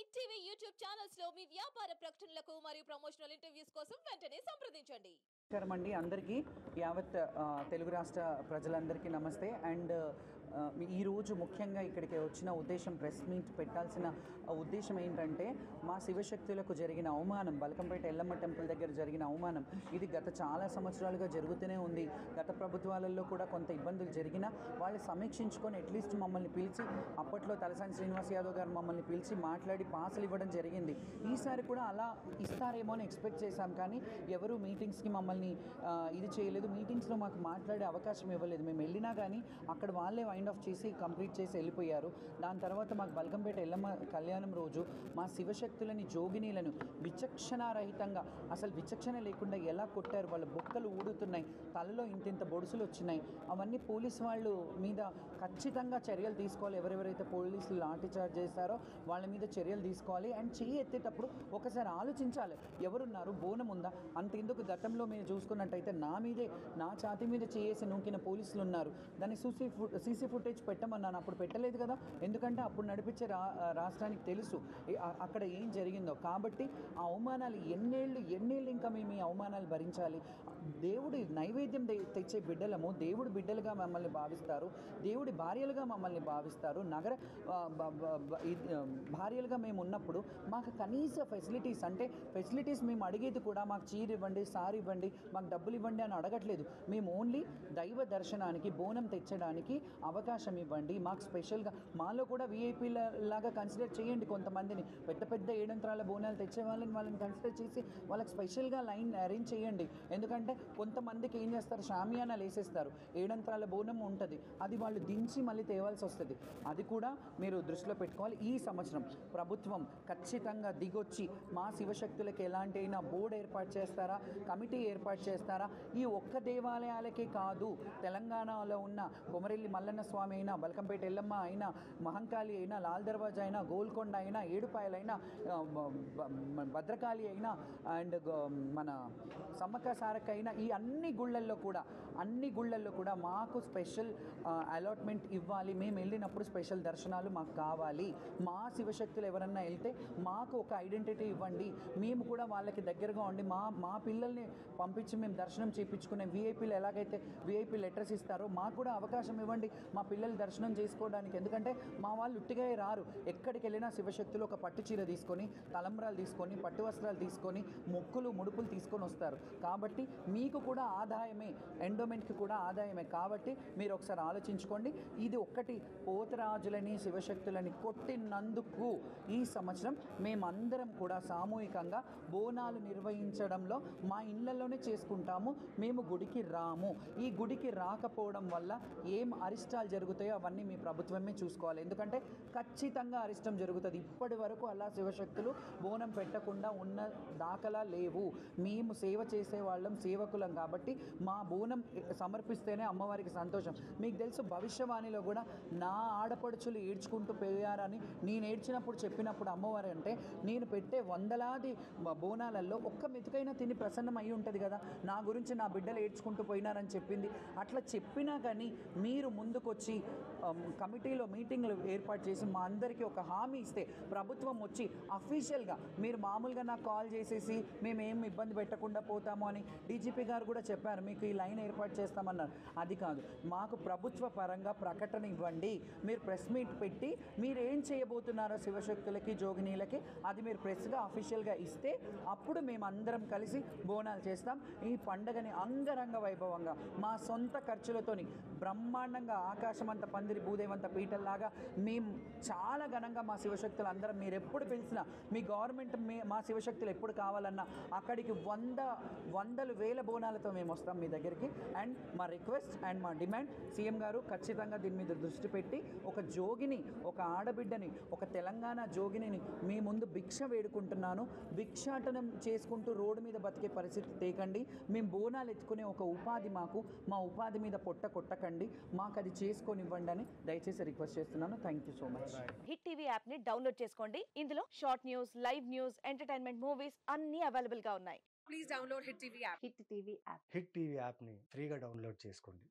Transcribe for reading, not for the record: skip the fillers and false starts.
Hit TV YouTube channels లో మీ వ్యాపార ప్రకటనలకు మరియు ప్రమోషనల్ ఇంటర్వ్యూస్ కోసం వెంటనే సంప్రదించండి. నమస్కారం అందరికీ యావత్ తెలుగు రాష్ట్ర ప్రజలందరికీ నమస్తే. అండ్ ఈరోజు ముఖ్యంగా ఇక్కడికి వచ్చిన ఉద్దేశం, ప్రెస్ మీట్ పెట్టాల్సిన ఉద్దేశం ఏంటంటే, మా శివశక్తులకు జరిగిన అవమానం, బల్కంపేట ఎల్లమ్మ టెంపుల్ దగ్గర జరిగిన అవమానం ఇది గత చాలా సంవత్సరాలుగా జరుగుతూనే ఉంది. గత ప్రభుత్వాలలో కూడా కొంత ఇబ్బందులు జరిగినా వాళ్ళు సమీక్షించుకొని అట్లీస్ట్ మమ్మల్ని పిలిచి, అప్పట్లో తలసాని శ్రీనివాస్ యాదవ్ గారు మమ్మల్ని పిలిచి మాట్లాడి పాసులు ఇవ్వడం జరిగింది. ఈసారి కూడా అలా ఇస్తారేమో అని ఎక్స్పెక్ట్ చేశాం, కానీ ఎవరు మీటింగ్స్కి మమ్మల్ని ఇది చేయలేదు. మీటింగ్స్లో మాకు మాట్లాడే అవకాశం ఇవ్వలేదు. మేము వెళ్ళినా కానీ అక్కడ వాళ్ళే వైండ్ ఆఫ్ చేసి కంప్లీట్ చేసి వెళ్ళిపోయారు. దాని తర్వాత మాకు బల్కంపేట ఎల్లమ్మ కళ్యాణం రోజు మా శివశక్తులని, జోగినీలను విచక్షణారహితంగా, అసలు విచక్షణ లేకుండా ఎలా కొట్టారు. వాళ్ళ బొక్కలు ఊడుతున్నాయి, తలలో ఇంతింత బొడుసులు వచ్చినాయి. అవన్నీ పోలీసు వాళ్ళు మీద ఖచ్చితంగా చర్యలు తీసుకోవాలి. ఎవరెవరైతే పోలీసులు లాఠీ చార్జ్ చేస్తారో వాళ్ళ మీద చర్యలు తీసుకోవాలి. అండ్ చెయ్యి ఎత్తేటప్పుడు ఒకసారి ఆలోచించాలి, ఎవరున్నారు, బోనం ఉందా. అంతెందుకు, గతంలో మీరు చూసుకున్నట్టయితే నా ఛాతీ మీద చేసి నూకిన పోలీసులు ఉన్నారు. దాన్ని సీసీ ఫుటేజ్ పెట్టమన్నాను, అప్పుడు పెట్టలేదు కదా. ఎందుకంటే అప్పుడు నడిపించే రాష్ట్రానికి తెలుసు అక్కడ ఏం జరిగిందో. కాబట్టి ఆ అవమానాలు ఎన్నేళ్ళు ఇంకా మేము ఈ అవమానాలు భరించాలి. దేవుడి నైవేద్యం తెచ్చే బిడ్డలము, దేవుడి బిడ్డలుగా మమ్మల్ని భావిస్తారు, దేవుడి భార్యలుగా మమ్మల్ని భావిస్తారు. నగర భార్యలుగా మేము ఉన్నప్పుడు మాకు కనీస ఫెసిలిటీస్, అంటే ఫెసిలిటీస్ మేము అడిగేది కూడా మాకు చీర ఇవ్వండి, సారీ ఇవ్వండి, మాకు డబ్బులు ఇవ్వండి అని అడగట్లేదు. మేము ఓన్లీ దైవ దర్శనానికి, బోనం తెచ్చడానికి అవకాశం ఇవ్వండి. మాకు స్పెషల్గా మాలో కూడా వీఐపీల లాగా కన్సిడర్ చేయండి. కొంతమందిని పెద్ద పెద్ద ఏడంత్రాల బోనాలు తెచ్చే వాళ్ళని కన్సిడర్ చేసి వాళ్ళకి స్పెషల్గా లైన్ అరేంజ్ చేయండి. ఎందుకంటే కొంతమందికి ఏం చేస్తారు, షామియానాలు వేసేస్తారు, ఏడంత్రాల బోనం ఉంటుంది, అది వాళ్ళు దించి మళ్ళీ తేవాల్సి వస్తుంది. అది కూడా మీరు దృష్టిలో పెట్టుకోవాలి. ఈ సంవత్సరం ప్రభుత్వం ఖచ్చితంగా దిగొచ్చి మా శివశక్తులకు ఎలాంటి అయినా బోర్డు ఏర్పాటు చేస్తారా, కమిటీ ఏర్పాటు చేస్తారా. ఈ ఒక్క దేవాలయాలకే కాదు, తెలంగాణలో ఉన్న కొమరెల్లి మల్లన్న స్వామి అయినా, బల్కంపేట ఎల్లమ్మ అయినా, మహంకాళి అయినా, లాల్ దర్వాజా అయినా, గోల్కొండ అయినా, ఏడుపాయలైనా, భద్రకాళి అయినా, అండ్ మన సమ్మక్క సారక్క అయినా, ఈ అన్ని గుళ్ళల్లో కూడా మాకు స్పెషల్ అలాట్మెంట్ ఇవ్వాలి. మేము వెళ్ళినప్పుడు స్పెషల్ దర్శనాలు మాకు కావాలి. మా శివశక్తులు ఎవరన్నా వెళ్తే మాకు ఒక ఐడెంటిటీ ఇవ్వండి. మేము కూడా వాళ్ళకి దగ్గరగా ఉండి మా పిల్లల్ని పంపించి మేము దర్శనం చేయించుకునే వీఐపీలు ఎలాగైతే వీఐపీ లెటర్స్ ఇస్తారో మాకు కూడా అవకాశం ఇవ్వండి మా పిల్లలు దర్శనం చేసుకోవడానికి. ఎందుకంటే మా వాళ్ళు ఉట్టిగా రారు. ఎక్కడికి వెళ్ళినా శివశక్తులు ఒక పట్టు చీర తీసుకొని, తలంబ్రాలు తీసుకొని, పట్టు వస్త్రాలు తీసుకొని, మొక్కులు ముడుపులు తీసుకొని వస్తారు. కాబట్టి మీకు కూడా ఆదాయమే, ఎండోమెంట్కి కూడా ఆదాయమే. కాబట్టి మీరు ఒకసారి ఆలోచించుకోండి. ఇది ఒక్కటి, పోతరాజులని శివశక్తులని కొట్టినందుకు ఈ సంవత్సరం మేమందరం కూడా సామూహికంగా బోనాలు నిర్వహించడంలో మా ఇళ్లలోనే చేసుకుంటాము. మేము గుడికి రాము. ఈ గుడికి రాకపోవడం వల్ల ఏం అరిష్టాలు జరుగుతాయో అవన్నీ మీ ప్రభుత్వమే చూసుకోవాలి. ఎందుకంటే ఖచ్చితంగా అరిష్టం జరుగుతుంది. ఇప్పటి వరకు అలా శివశక్తులు బోనం పెట్టకుండా ఉన్న దాఖలా లేవు. మేము సేవ చేసేవాళ్ళం, సేవకులం. కాబట్టి మా బోనం సమర్పిస్తేనే అమ్మవారికి సంతోషం. మీకు తెలుసు, భవిష్యవాణిలో కూడా నా ఆడపడుచులు ఏడ్చుకుంటూ పోయారని నేను ఏడ్చినప్పుడు చెప్పినప్పుడు అమ్మవారు అంటే, నేను పెట్టే వందలాది బోనాలలో ఒక్క మెతుకైనా తిని ప్రసన్నం అయి ఉంటుంది కదా, నా గురించి నా బిడ్డలు ఏడ్చుకుంటూ పోయినారని చెప్పింది. అట్లా చెప్పినా కానీ మీరు ముందుకొచ్చి కమిటీలో మీటింగ్లు ఏర్పాటు చేసి మా అందరికీ ఒక హామీ ఇస్తే, ప్రభుత్వం వచ్చి అఫీషియల్గా, మీరు మామూలుగా నాకు కాల్ చేసేసి మేమేం ఇబ్బంది పెట్టకుండా పోతాము అని డీజీపీ గారు కూడా చెప్పారు, మీకు ఈ లైన్ ఏర్పాటు చేస్తామన్నారు. అది కాదు, మాకు ప్రభుత్వ పరంగా ప్రకటన ఇవ్వండి. మీరు ప్రెస్ మీట్ పెట్టి మీరు ఏం చేయబోతున్నారో శివశక్తులకి, జోగినీలకి, అది మీరు ప్రెస్గా అఫీషియల్గా ఇస్తే అప్పుడు మేమందరం కలిసి బోనాలు చేస్తాం. ఈ పండగని అంగరంగ వైభవంగా మా సొంత ఖర్చులతోని బ్రహ్మాండంగా, ఆకాశమంత పందిరి భూదేవంత పీటల్లాగా మేము చాలా ఘనంగా మా శివశక్తులు అందరం, మీరు ఎప్పుడు పిలిచినా, మీ గవర్నమెంట్ మా శివశక్తులు ఎప్పుడు కావాలన్నా అక్కడికి వందలు వేల బోనాలతో మేము వస్తాం మీ దగ్గరికి. అండ్ మా రిక్వెస్ట్ అండ్ మా డిమాండ్, సీఎం గారు ఖచ్చితంగా దీని మీద దృష్టి పెట్టి ఒక జోగిని, ఒక ఆడబిడ్డని, ఒక తెలంగాణ జోగిని మీ ముందు భిక్ష వేడుకుంటున్నాను. భిక్షాటనం చేసుకుంటూ రోడ్డు మీద బతికే పరిస్థితి తేకండి. మేము బోనాలు ఎత్తుకునే ఒక ఉపాధి, మా ఉపాధి మీద పొట్ట కొట్టకండి, మాకు అది చేసుకొని ఇవ్వండి అని దయచేసి రిక్వెస్ట్ చేస్తున్నాను. Thank you so much. Hit TV app ని డౌన్లోడ్ చేసుకోండి. ఇందులో short news, live news, entertainment movies అన్ని అవైలబుల్ గా ఉన్నాయి. Please download hit TV app. Hit TV app ని ఫ్రీగా డౌన్లోడ్ చేసుకోండి.